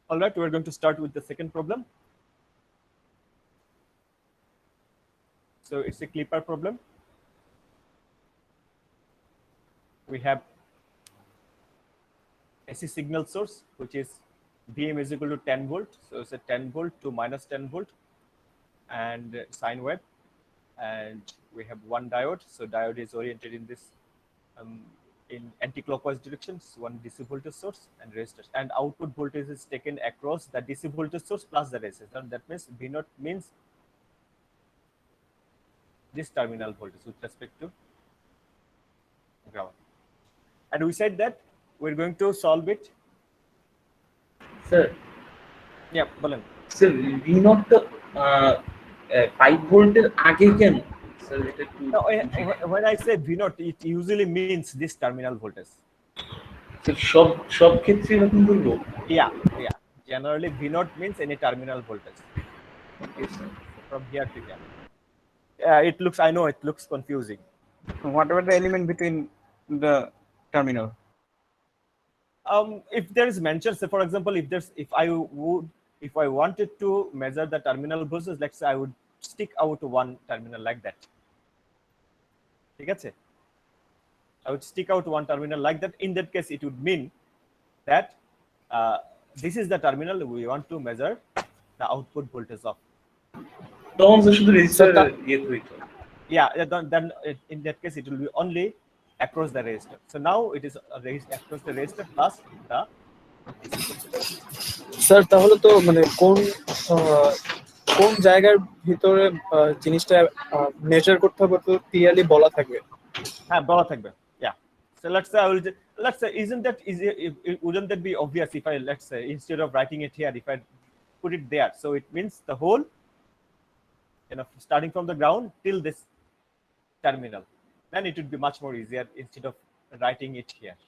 All right, we're going to start with the second problem. So it's a clipper problem. We have AC signal source, which is Vm is equal to 10 volt. So it's a 10 volt to minus 10 volt and sine wave. And we have one diode. So diode is oriented in this in anti-clockwise directions, one DC voltage source and resistors. And output voltage is taken across the DC voltage source plus the resistor. That means V0 means this terminal voltage with respect to ground. And we said that we're going to solve it. Sir, Yeah, Balan. sir, V not 5 ভোল্টের আগে কেন sir এটা একটু Now, when I say V0, it usually means this terminal voltage. Sir সব সব ক্ষেত্রে এরকম বলবো Yeah, yeah. Generally, V0 means any terminal voltage. Okay, sir. From here to here. Yeah, it looks, I know it looks confusing. What about the element between the terminal? If there is mention, say for example, if I wanted to measure the terminal voltage, let's say I would stick out one terminal like that. ঠিক আছে? I would stick out one terminal like that. In that case, it would mean that this is the terminal we want to measure the output voltage of. তখন sir শুধু register ইয়ে হইতো Yeah, then in that case, it will be only across the resistor. So now it is across the resistor plus the sir তাহলে তো মানে কোন জায়গার ভিতরে জিনিসটা মেজার করতে হবে তো ক্লিয়ারলি বলা থাকবে। হ্যাঁ বলা থাকবে। Yeah. So let's say isn't that easy? Wouldn't that be obvious if I let's say instead of writing it here, if I put it there, so it means the whole, starting from the ground till this terminal, then it would be much more easier instead of writing it here.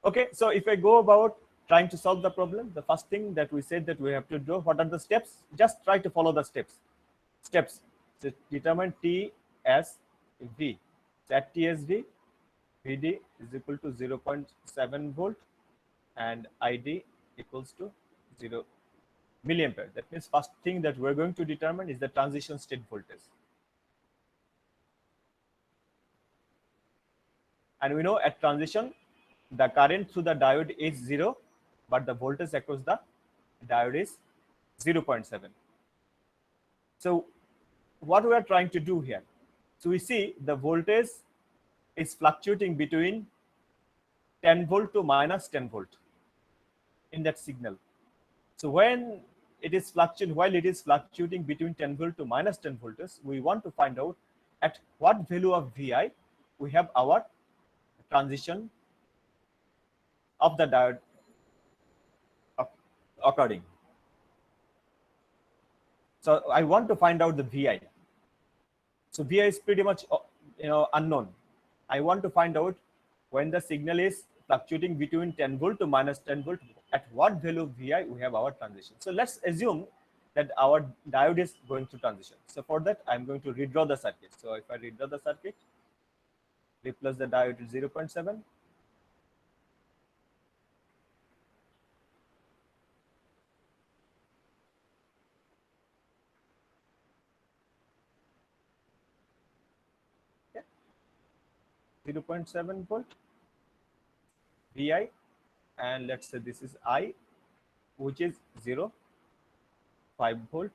Okay, so if I go about trying to solve the problem, the first thing that we said that we have to do, what are the steps? Just try to follow the steps. So determine T as V. So at T as V, Vd is equal to 0.7 volt and Id equals to 0 milliampere. That means first thing that we're going to determine is the transition state voltage. And we know at transition, the current through the diode is 0, but the voltage across the diode is 0.7. So what we are trying to do here? So we see the voltage is fluctuating between 10 volt to minus 10 volt in that signal. So when it is fluctuating between 10 volt to minus 10 volts, we want to find out at what value of Vi we have our transition of the diode occurring. So I want to find out the Vi. So Vi is pretty much unknown. I want to find out when the signal is fluctuating between 10 volt to minus 10 volt, at what value of Vi we have our transition. So let's assume that our diode is going to transition. So for that, I'm going to redraw the circuit. So if I redraw the circuit, replace the diode to 0.7. Okay. 0.7 volt Vi, and let's say this is I, which is 0.5 volt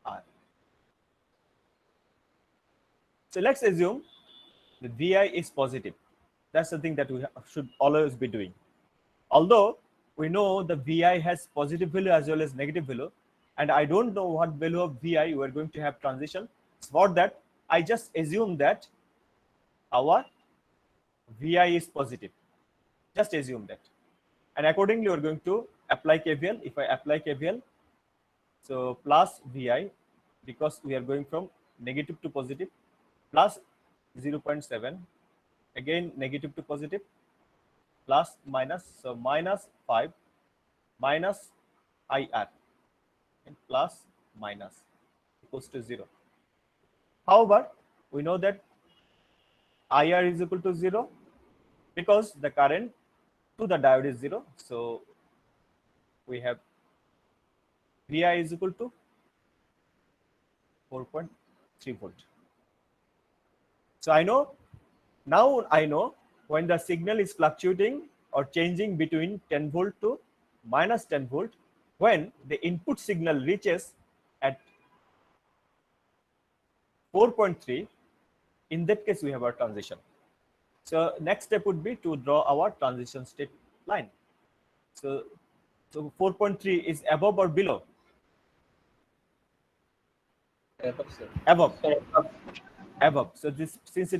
R. So let's assume the Vi is positive. That's the thing that we should always be doing. Although we know the Vi has positive value as well as negative value, and I don't know what value of Vi we are going to have transition. So for that, I just assume that our Vi is positive. Just assume that. And accordingly, we're going to apply KVL. If I apply KVL, so plus Vi, because we are going from negative to positive, plus 0.7, again negative to positive, plus minus, so minus 5, minus IR, and plus minus equals to 0. However, we know that IR is equal to 0 because the current to the diode is 0. So we have Vi is equal to 4.3 volt. So now I know when the signal is fluctuating or changing between 10 volt to minus 10 volt, when the input signal reaches at 4.3, in that case we have our transition. So next step would be to draw our transition state line. So 4.3 is above or below? Above. Above. So this, since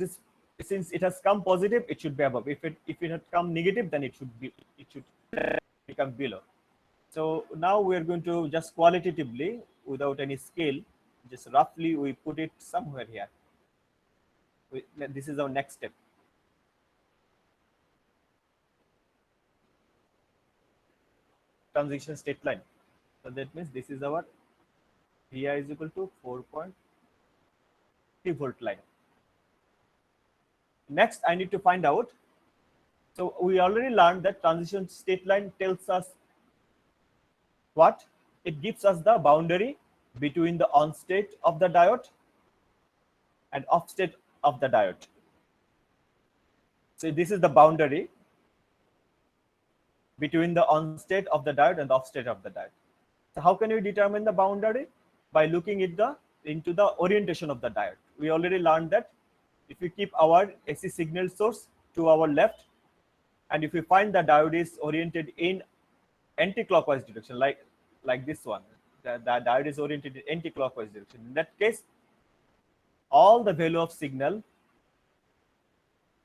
it has come positive, it should be above. If it had come negative, then it should become below. So now we are going to just qualitatively, without any scale, just roughly we put it somewhere here. This is our next step. Transition state line. So that means this is our Vi is equal to 4.3 volt line. Next, I need to find out. So we already learned that transition state line tells us what? It gives us the boundary between the on state of the diode and off state of the diode. So this is the boundary between the on state of the diode and the off state of the diode. So how can we determine the boundary? By looking into the orientation of the diode. We already learned that if we keep our AC signal source to our left, and if we find the diode is oriented in anti-clockwise direction, like this one, the diode is oriented in anti-clockwise direction. In that case, all the value of signal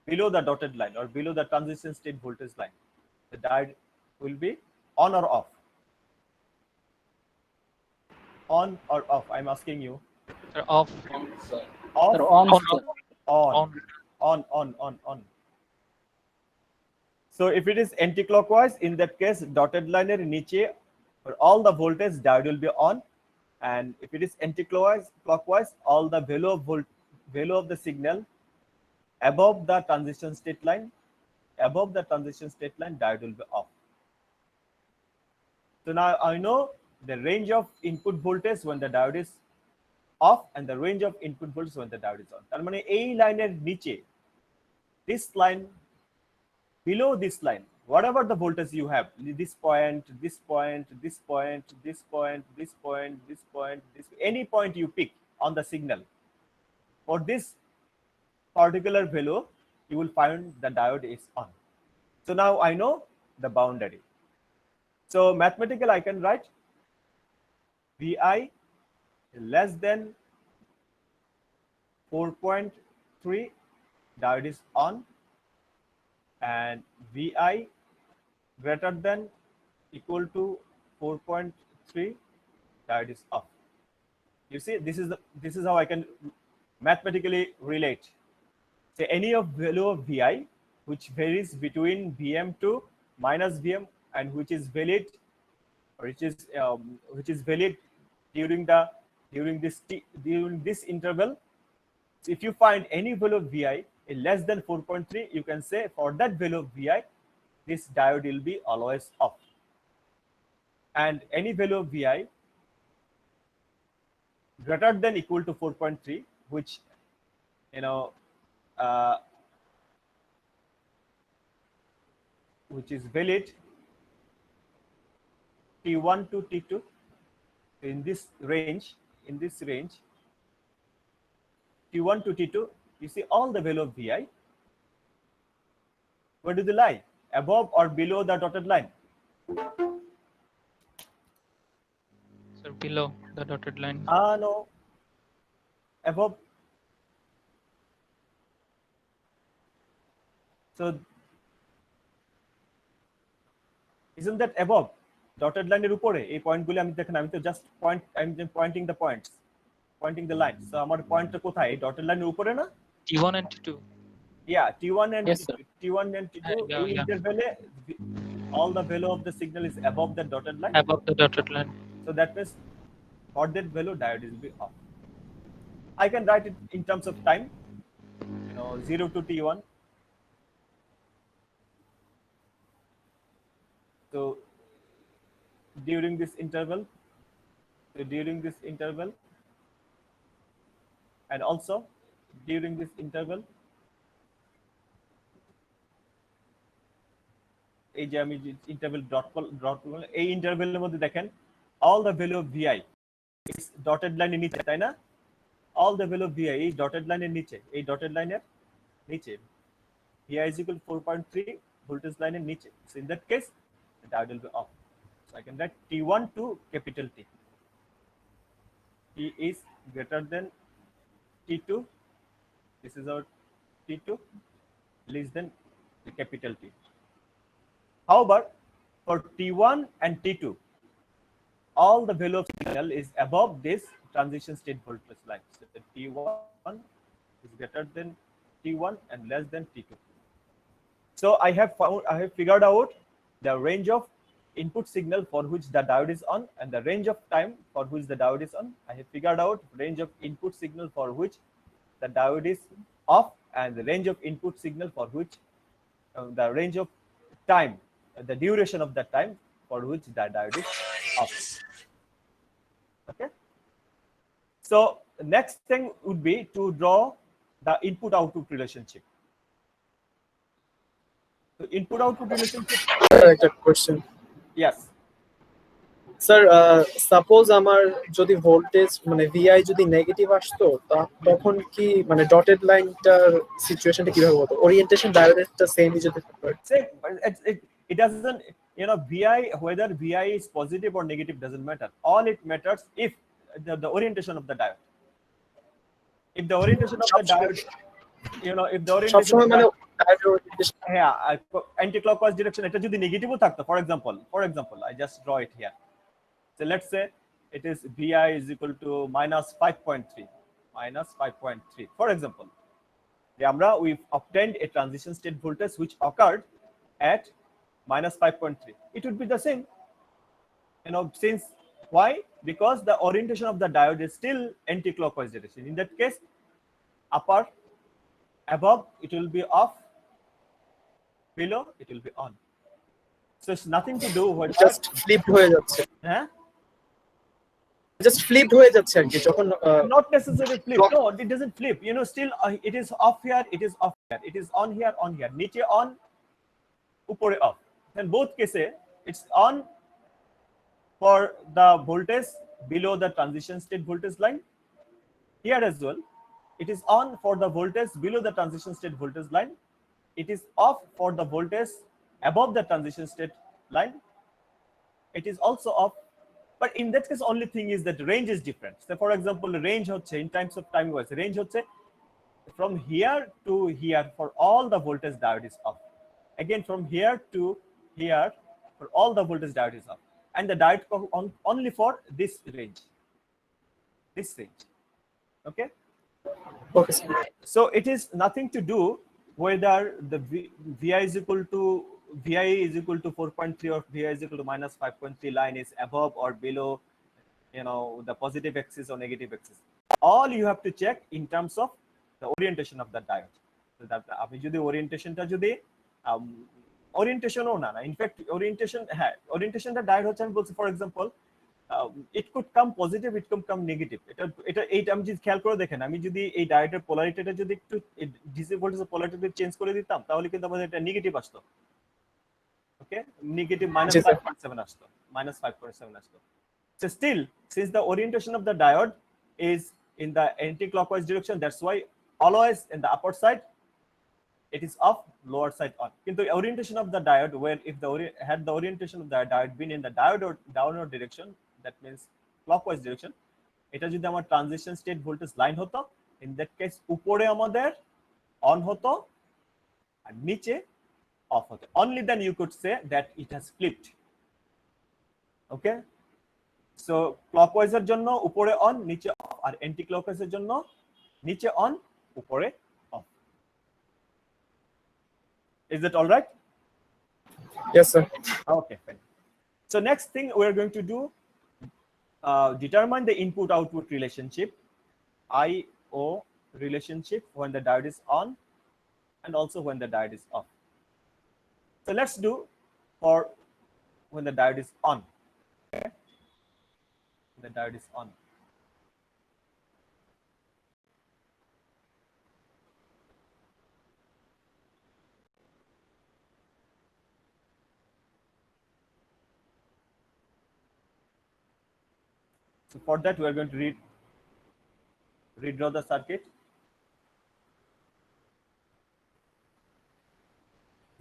below the dotted line or below the transition state voltage line, the diode will be on or off. On or off? I'm asking you. Sir, off. Off. Sir, on, sir. On. So if it is anti-clockwise, in that case, dotted line er niche for all the voltage diode will be on, and if it is anti-clockwise, all the value of the signal above the transition state line, diode will be off. So now I know the range of input voltage when the diode is off and the range of input voltage when the diode is on. তার মানে এই লাইনের নিচে, this line, below this line, whatever the voltage you have, this point, any point you pick on the signal, for this particular value, you will find the diode is on. So now I know the boundary. So mathematical, I can write Vi less than 4.3, diode is on, and Vi greater than equal to 4.3, diode is off. You see, this is how I can mathematically relate. Say any of value of Vi which varies between Vm to minus Vm and which is valid during this interval. So if you find any value of Vi less than 4.3, you can say for that value of Vi, this diode will be always off. And any value of Vi greater than equal to 4.3, which which is valid T1 to T2, in this range, T1 to T2, you see all the value of Vi, where do they lie? Above or below the dotted line? Sir, below the dotted line. No, above. So isn't that above? Dotted line এর উপরে এই পয়েন্টগুলো আমি দেখেন, আমি তো just point, আমি pointing the points, pointing the line. So আমার পয়েন্টটা কোথায়? এই ডটেড লাইনের উপরে না? T1 and T2. Yeah, T1 and Yes, sir. T1 and T2 Yeah. interval, all the value of the signal is above the dotted line. Above the dotted line. So that means for that value, diode will be off. I can write it in terms of time, 0 to T1. So during this interval, and also during this interval, এই যে আমি interval dot এই ইন্টারভেলের মধ্যে দেখেন all the value of vi is dotted লাইনের নিচে, তাই না? all the value of vi এই dotted লাইনের নিচে, এই dotted লাইনের নিচে vi is equal to 4.3 voltage লাইনের নিচে. So in that case the diode will be off. So I can write T1 to capital T. T is greater than T2. This is our T2, less than the capital T. However, for T1 and T2, all the value of signal is above this transition state voltage line. So the T1 is greater than T1 and less than T2. So I have figured out the range of input signal for which the diode is on and the range of time for which the diode is on. I have figured out range of input signal for which the diode is off and the range of input signal for which the range of time, the duration of the time for which the diode is off. Okay. So the next thing would be to draw the input-output relationship. So input-output relationship. একটা question Yes. Sir, suppose আমার যদি voltage মানে Vi যদি negative আসতো তখন কি মানে dotted লাইনটার সিচুয়েশনটা কিভাবে হতো? ওরিয়েন্টেশন ডায়োডেরটা সেমই যদি থাকতো। Same, but it doesn't, you know, vi, whether vi is positive or negative doesn't matter. All it matters if the orientation of the diode. If the orientation of the diode, you know, if the orientation সবসময় মানে yeah, anti-clockwise direction এটা যদি নেগেটিভও থাকতো, for example I just draw it here. So let's say it is vi is equal to minus 5.3 for example. We've obtained a transition state voltage which occurred at minus 5.3. It would be the same, you know, since why? Because the orientation of the diode is still anti-clockwise direction. In that case, above it will be off, below it will be on. So it's nothing to do with just flipped হয়ে যাচ্ছে, just flipped হয়ে যাচ্ছে আর কি যখন not necessarily flip. No, it doesn't flip. You know, still it is off here, it is off here, it is on here, niche on, upore off. In both cases, it's on for the voltage below the transition state voltage line. Here as well, it is on for the voltage below the transition state voltage line. It is off for the voltage above the transition state line. It is also off. But in that case, only thing is that range is different. So for example, the range in terms of time wise, range from here to here for all the voltage diode is off. Again, from here to here for all the voltage diode is off. And the diode on only for this range. Okay. Okay sir. So it is nothing to do whether the vi is equal to 4.3 or vi is equal to minus 5.3 line is above or below, you know, the positive axis or negative axis. All you have to check in terms of the orientation of the diode. So that আপনি যদি ওরিয়েন্টেশনটা যদি ওরিয়েন্টেশনও না, in fact orientationটা diode হচ্ছে, আমি বলছি for example it could come positive, it could come negative. এটা আমি যদি খেয়াল করে দেখেন, আমি যদি এই ডায়োডের পোলারিটিটা যদি একটু ডিসি ভোল্টেজের পোলারিটি চেঞ্জ করে দিতাম তাহলে কিন্তু আমাদের এটা নেগেটিভ আসতো। Okay, negative -5.7 আসতো, -5.7 আসতো. So still, since the orientation of the diode is in the anti-clockwise direction, that's why always in the upper side it is off, lower side on. কিন্তু orientation of the diode, where if had the orientation of the diode been in the diode or downward direction, that means clockwise direction, এটা যদি আমার transition state voltage line হতো, in that case উপরে আমাদের on হতো আর নিচে of হতো. Only then you could say that it has flipped. Okay, so clockwise এর জন্য উপরে অন নিচে অফ, আর অ্যান্টি ক্লকওয়াইজ এর জন্য নিচে অন উপরে of. Is that all right? Yes sir. Okay, fine. So next thing we are going to do, determine the input-output relationship, I/O relationship, when the diode is on and also when the diode is off. So let's do for when the diode is on. Okay? The diode is on. So for that, we are going to redraw the circuit.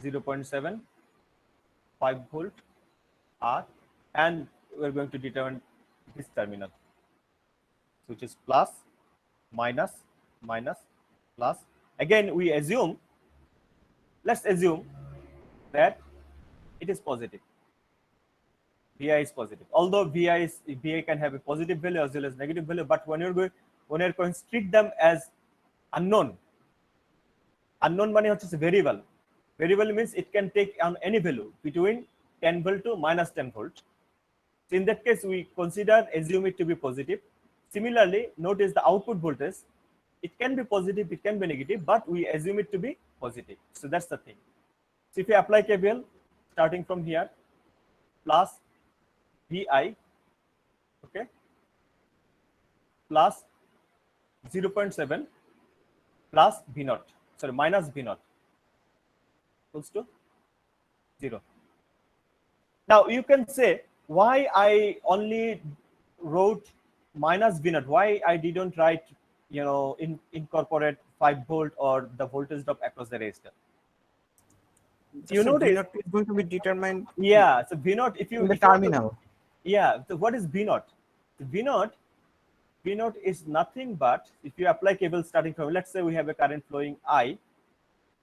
0.7, 5 volt R, and we're going to determine this terminal, which is plus, minus, minus, plus. Again, we assume, let's assume that it is positive. VI is positive. Although VI can have a positive value as well as negative value, but when you're going to treat them as unknown মানে হচ্ছে variable. Variable means it can take on any value between 10 volt to minus 10 volt. So in that case, we assume it to be positive. Similarly, notice the output voltage. It can be positive, it can be negative, but we assume it to be positive. So that's the thing. So if you apply KVL, starting from here, plus VI, okay, plus 0.7 plus V0, sorry, minus V0 equals to 0. Now you can say, why I only wrote minus V0? Why I didn't write, incorporate 5 volt or the voltage drop across the resistor? You So notice, V0 is going to be determined yeah. So V0, if you in the if you want to- terminal. yeah. So what is V0? V0 is nothing but, if you apply cable starting from, let's say we have a current flowing I,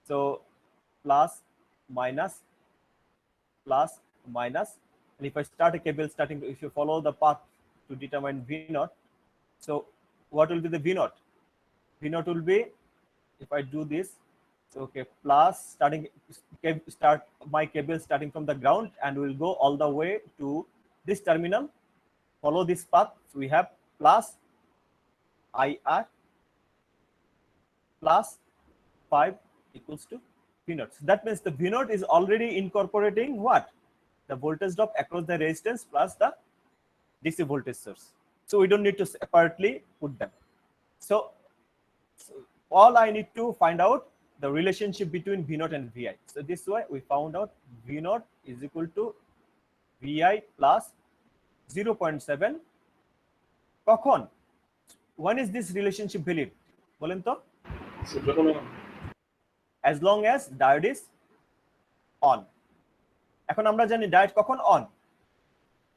so plus, minus, and if I start a cable starting, if you follow the path to determine V0, so what will be the V0? V0 will be, if I do this, so okay, plus start my cable starting from the ground and will go all the way to this terminal, follow this path. So we have plus IR plus 5 equals to V0. So that means the V0 is already incorporating what? The voltage drop across the resistance plus the DC voltage source. So we don't need to separately put them. So all I need to find out the relationship between V0 and VI. So this way we found out V0 is equal to VI plus 0.7. কখন? When is this relationship valid? বলেন তো? As long as diode is on. এখন আমরা জানি diode কখন on.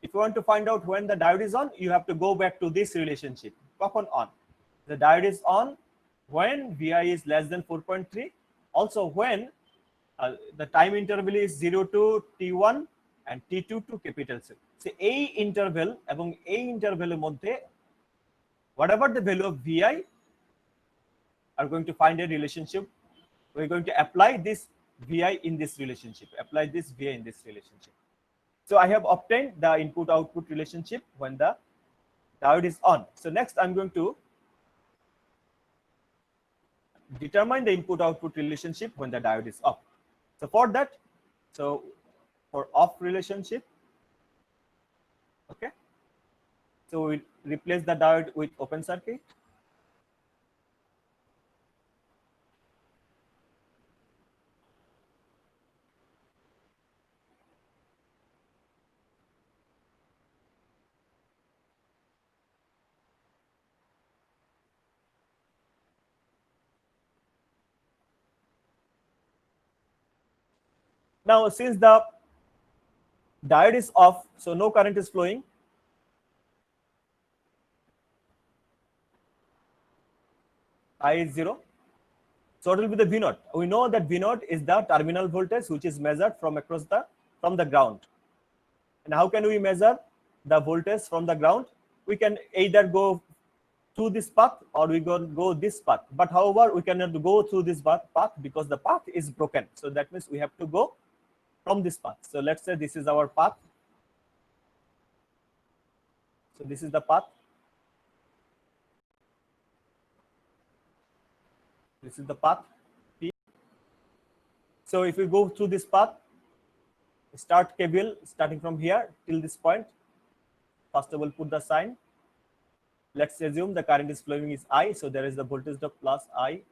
If you want to find out when the diode is on, you have to go back to this relationship. কখন on? The diode is on when VI is less than 4.3. Also when the time interval is 0 to T1 and T2 to capital C. So এই interval এবং এই interval এর মধ্যে whatever the value of VI are going to find a relationship. We're going to apply this VI in this relationship. Apply this VI in this relationship. So I have obtained the input-output relationship when the diode is on. So next I'm going to determine the input-output relationship when the diode is off. So for that, for off relationship, okay. So we replace the diode with open circuit. Now, since the diode is off, so no current is flowing. I is 0. So what will be the V0? We know that V0 is the terminal voltage which is measured from the ground. And how can we measure the voltage from the ground? We can either go through this path or we go this path. But however, we cannot go through this path because the path is broken. So that means we have to go from this path. So let's say this is our path. So this is the path. This is the path P. So if we go through this path, start KVL starting from here till this point. First of all, put the sign. Let's assume the current is flowing is I, so there is the voltage drop plus I.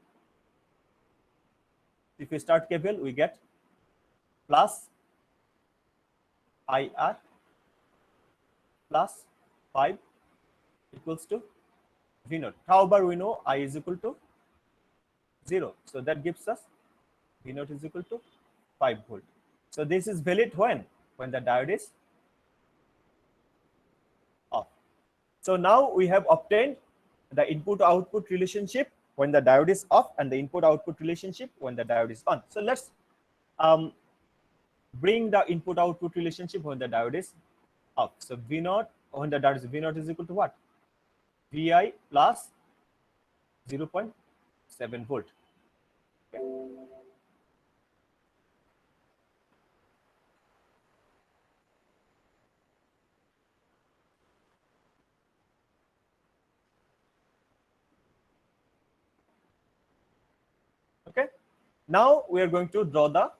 If we start KVL, we get plus IR plus 5 equals to V naught. However, we know I is equal to 0. So that gives us V naught is equal to 5 volt. So this is valid when? When the diode is off. So now we have obtained the input-output relationship when the diode is off and the input-output relationship when the diode is on. So let's bring the input-output relationship when the diode is off. So V naught, when the diode is V naught is equal to what? Vi plus 0.7 volt. Okay. Okay. Now we are going to draw the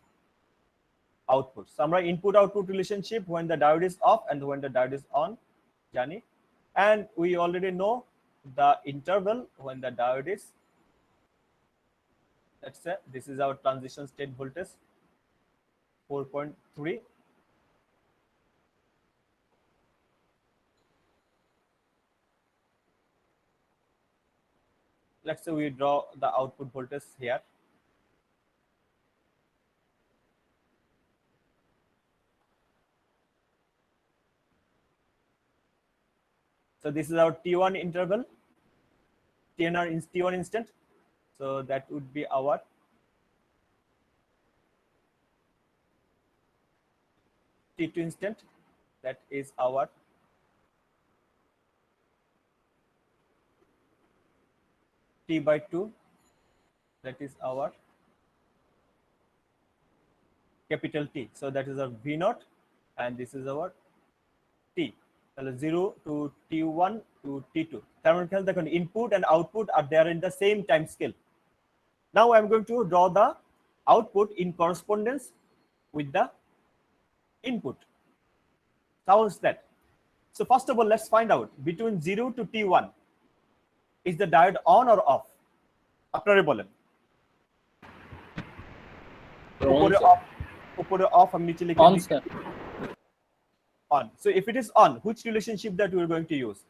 output. So আমরা input output relationship when the diode is off and when the diode is on জানি, and we already know the interval when the diode is, let's say this is our transition state voltage 4.3. Let's say we draw the output voltage here. So this is our T1 interval, T1 instant. So that would be our T2 instant. That is our T by 2. That is our capital T. So that is our V naught, and this is our T. 0 to T1 to T2. The input and output are there in the same time scale. Now I'm going to draw the output in correspondence with the input. How is that? So first of all, let's find out between 0 to T1, is the diode on or off? আপনারে বলেন। উপরে off আমি নিচে লিখে On, sir. On. So if it is on, which relationship that we are going to use?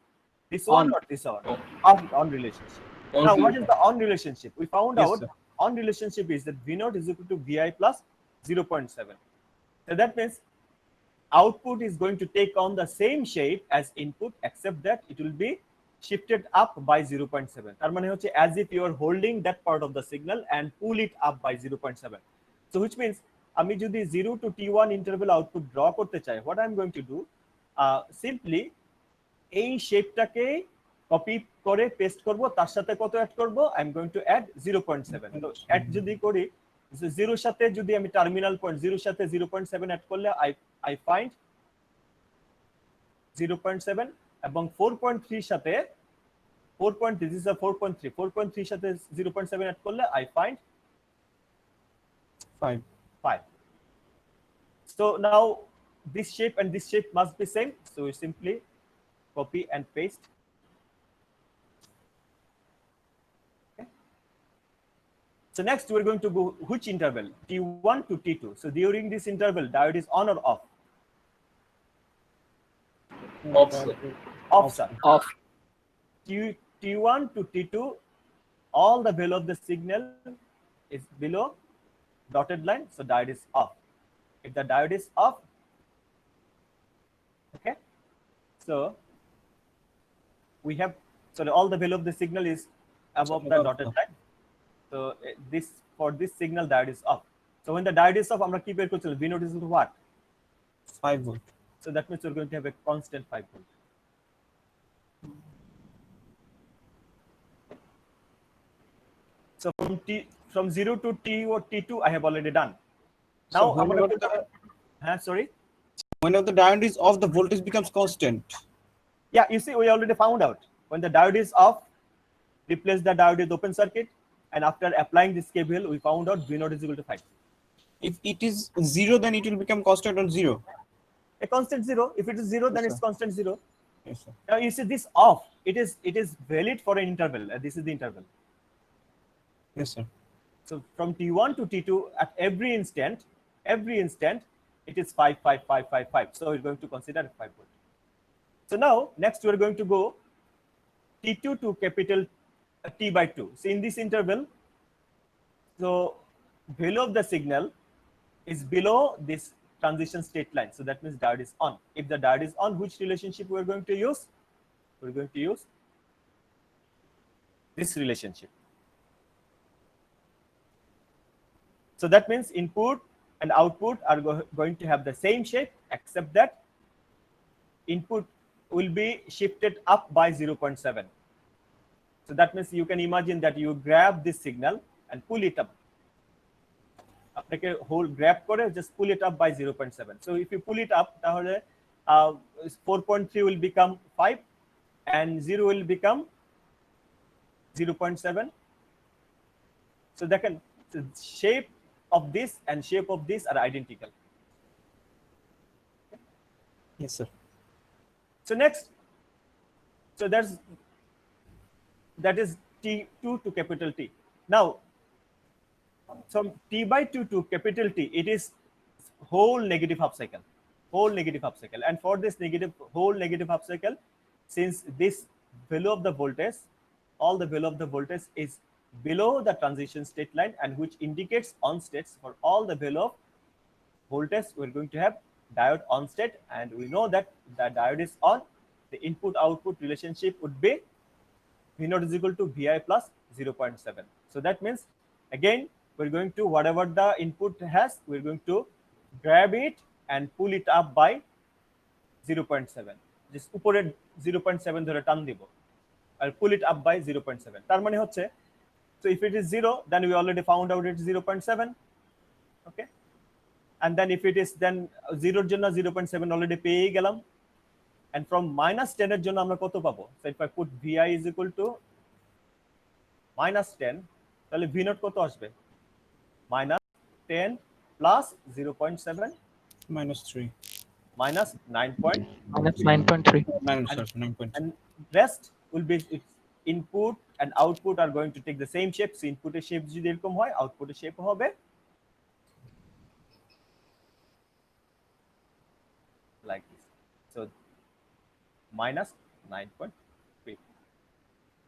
This one On. or this one? On. On relationship. On Now, to- what is the on relationship? We found Yes, out sir. on relationship is that V naught is equal to Vi plus 0.7. So that means output is going to take on the same shape as input, except that it will be shifted up by 0.7. তার মানে হচ্ছে as if you are holding that part of the signal and pull it up by 0.7. So which means আমি যদি 0 to T1 interval output draw করতে চাই, what I'm going to do, simply এই শেপটাকে copy করে paste করব, তার সাথে কত অ্যাড করব? I'm going to add 0.7. তো অ্যাড যদি করি, 0 সাথে যদি আমি টার্মিনাল পয়েন্ট 0 সাথে 0.7 অ্যাড করলে I find 0.7 এবং 4.3 সাথে 4.3, this is a 4.3, 4.3 সাথে 0.7 অ্যাড করলে I find 5. So now this shape and this shape must be same. So we simply copy and paste. Okay. So next we're going to go which interval? T1 to T2. So during this interval, diode is on or off? Off, sir. Off, sir. Off. T1 to T2, all the value of the signal is below dotted line, so diode is off. If the diode is off, okay, so we have, so all the value of the signal is above the dotted line. So this, for this signal, diode is off. So when the diode is off, আমরা কি বের করছিলাম? V naught is equal to what? 5 volt. So that means we're going to have a constant 5 volt. So from 0 to T or T2, I have already done. Now, So whenever sorry. whenever the diode is off, the voltage becomes constant. Yeah, you see, we already found out when the diode is off, replace the diode with open circuit, and after applying this KVL, we found out V naught is equal to 5. If it is 0, then it will become constant on 0. A constant 0. If it is 0, then Yes, it's sir. constant 0. Yes, sir. Now you see this off. It is valid for an interval. This is the interval. Yes, sir. So from T1 to T2 at every instant, it is 5, 5, 5, 5, 5. So we're going to consider 5 volt. So now next we're going to go T2 to capital T by 2. So in this interval, so value of the signal is below this transition state line. So that means diode is on. If the diode is on, which relationship we're going to use? We're going to use this relationship. So that means input and output are going to have the same shape, except that input will be shifted up by 0.7. So that means you can imagine that you grab this signal and pull it up. আপনাকে whole grab করে just pull it up by 0.7. So if you pull it up, তাহলে 4.3 will become 5 and 0 will become 0.7. So দেখেন, the shape of this and shape of this are identical. Yes, sir. So next, so that is T2 to capital T. Now, from T by 2 to capital T, it is whole negative half cycle. And for this whole negative half cycle, since this value of the voltage, all the value of the voltage is below the transition state line, and which indicates on states. For all the value of voltage, we're going to have diode on state, and we know that the diode is on. The input output relationship would be V0 is equal to Vi plus 0.7. So that means, again, we're going to, whatever the input has, we're going to grab it and pull it up by 0.7. Just উপরে 0.7 ধরে টান দিব আর pull it up by 0.7. তার মানে হচ্ছে, so if it is 0, then we already found out it's 0.7. Okay, and then if it is then 0 এর জন্য 0.7 already পেয়ে গেলাম, and from -10 এর জন্য আমরা কত পাবো? So if I put Vi is equal to -10, তাহলে V0 কত আসবে? -10 plus 0.7 -3. minus 9. Minus 9.3. Sir, 9.3. And rest will be its input and output are going to take the same shape. So input এর shape যদি এরকম হয়, output এর shape হবে like this. So minus 9.3.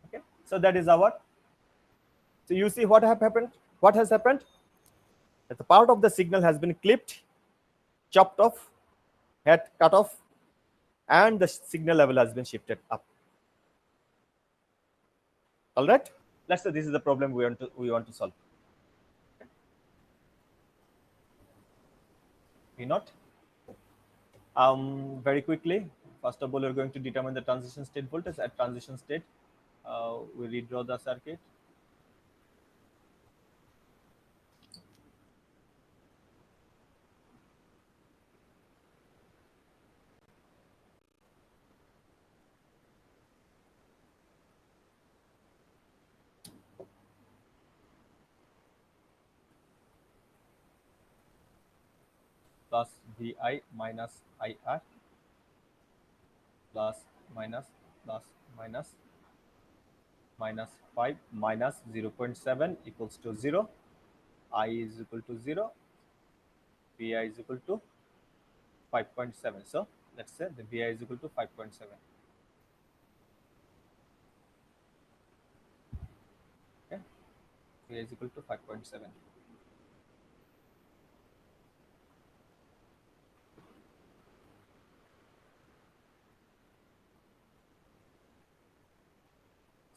Okay, so that is our. So you see what have happened? What has happened? That the part of the signal has been clipped, chopped off, head cut off, and the signal level has been shifted up. All right. Let's say this is the problem we want to solve. V0. Very quickly. First of all, we're going to determine the transition state voltage. At transition state, we redraw the circuit. Plus Vi minus IR plus minus minus 5 minus 0.7 equals to 0. I is equal to 0. Vi is equal to 5.7. So let's say the Vi is equal to 5.7. Okay, Vi is equal to 5.7.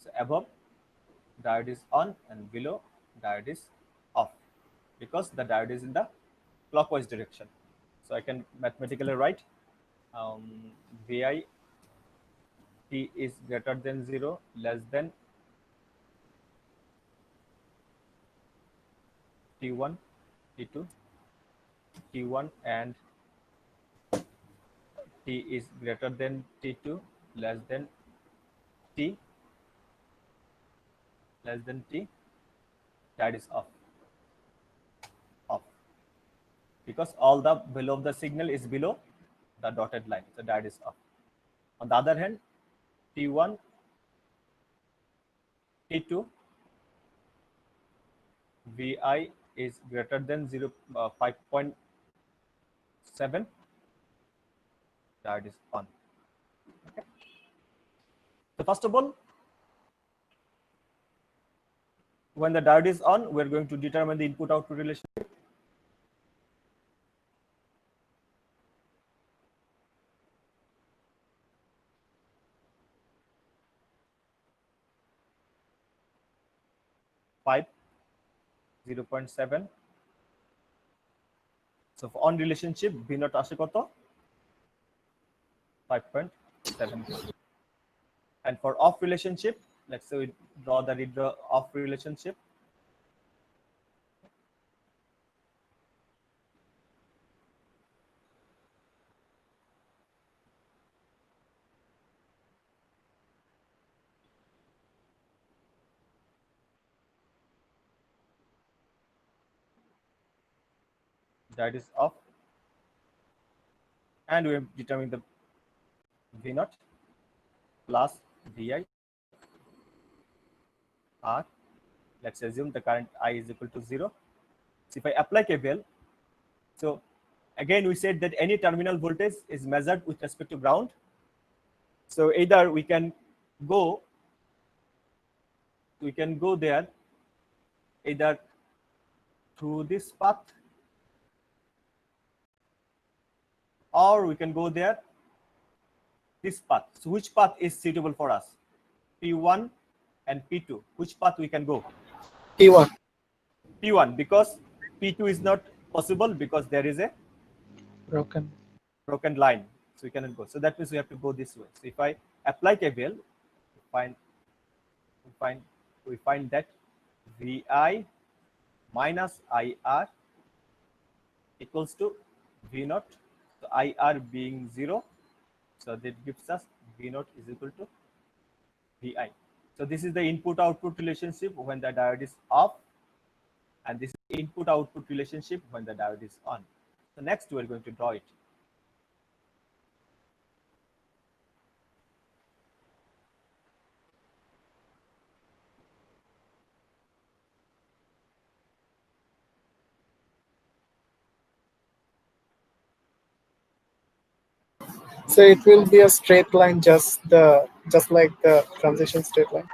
So above, diode is on, and below, diode is off, because the diode is in the clockwise direction. So I can mathematically write Vi T is greater than 0, less than T1, T2, T1 and T is greater than T2, less than T, that is off. because all the value of the signal is below the dotted line, so diode is off. On the other hand, T1, T2, Vi is greater than 5.7, diode is on. Okay. So first of all, when the diode is on, we're going to determine the input-output relationship. Five, 0.7. So for on relationship, V naught আসে কত? 5.7. And for off relationship, let's say we draw the redraw off relationship. That is off, and we have determined the V naught plus Vi R. Let's assume the current I is equal to 0. So if I apply KVL, so again we said that any terminal voltage is measured with respect to ground. So either we can go there either through this path, or we can go there this path. So which path is suitable for us? P1 and P2. Which path we can go? P1. P1, because P2 is not possible because there is a Broken. line, so we cannot go. So that means we have to go this way. So if I apply KVL, we find that Vi minus IR equals to V naught. So IR being 0, so that gives us V naught is equal to Vi. So this is the input-output relationship when the diode is off, and this is the input-output relationship when the diode is on. So next we are going to draw it. So it will be a straight line, just like the transition straight line.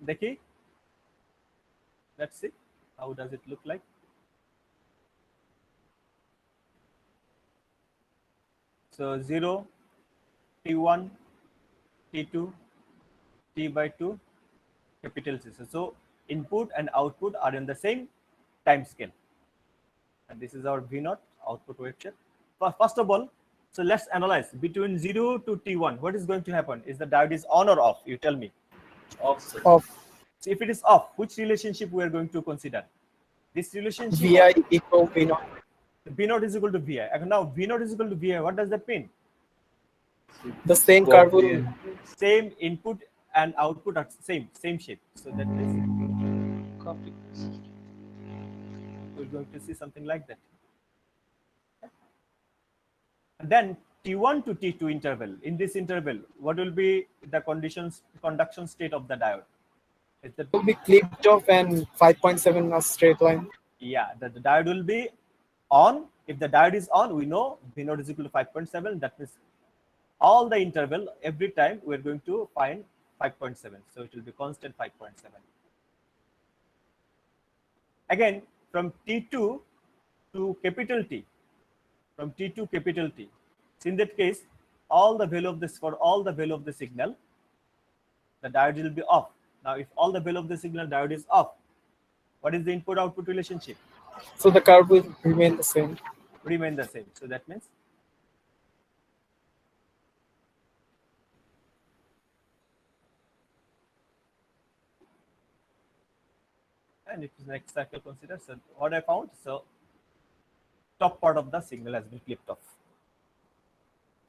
Dekhi, let's see how does it look like. So 0, T1, T2, T by 2, capital C. So input and output are in the same time scale, and this is our V naught output waveform. First of all, so let's analyze between 0 to T1. What is going to happen? Is the diode is on or off? You tell me. Off, sir. Of So if it is off, which relationship we are going to consider? This relationship. Vi equal V naught. V naught is equal to Vi. And now V naught is equal to Vi. What does that mean? The same curve will Same input and output are same shape. So that is Copy. we're going to see something like that. And then T1 to T2 interval. In this interval, what will be the conduction state of the diode? Is that be clipped off and 5.7 a straight line. yeah, the diode will be on. If the diode is on, we know V naught is equal to 5.7. That means all the interval, every time we're going to find 5.7. So it will be constant 5.7. Again, from T2 to capital T, from T2 capital T. So in that case, all the value of this for all the value of the signal, the diode will be off. Now, if all the value of the signal diode is off, what is the input-output relationship? So the curve will remain the same. Remain the same. So that means and it is next cycle considered. So what I found, so top part of the signal has been clipped off.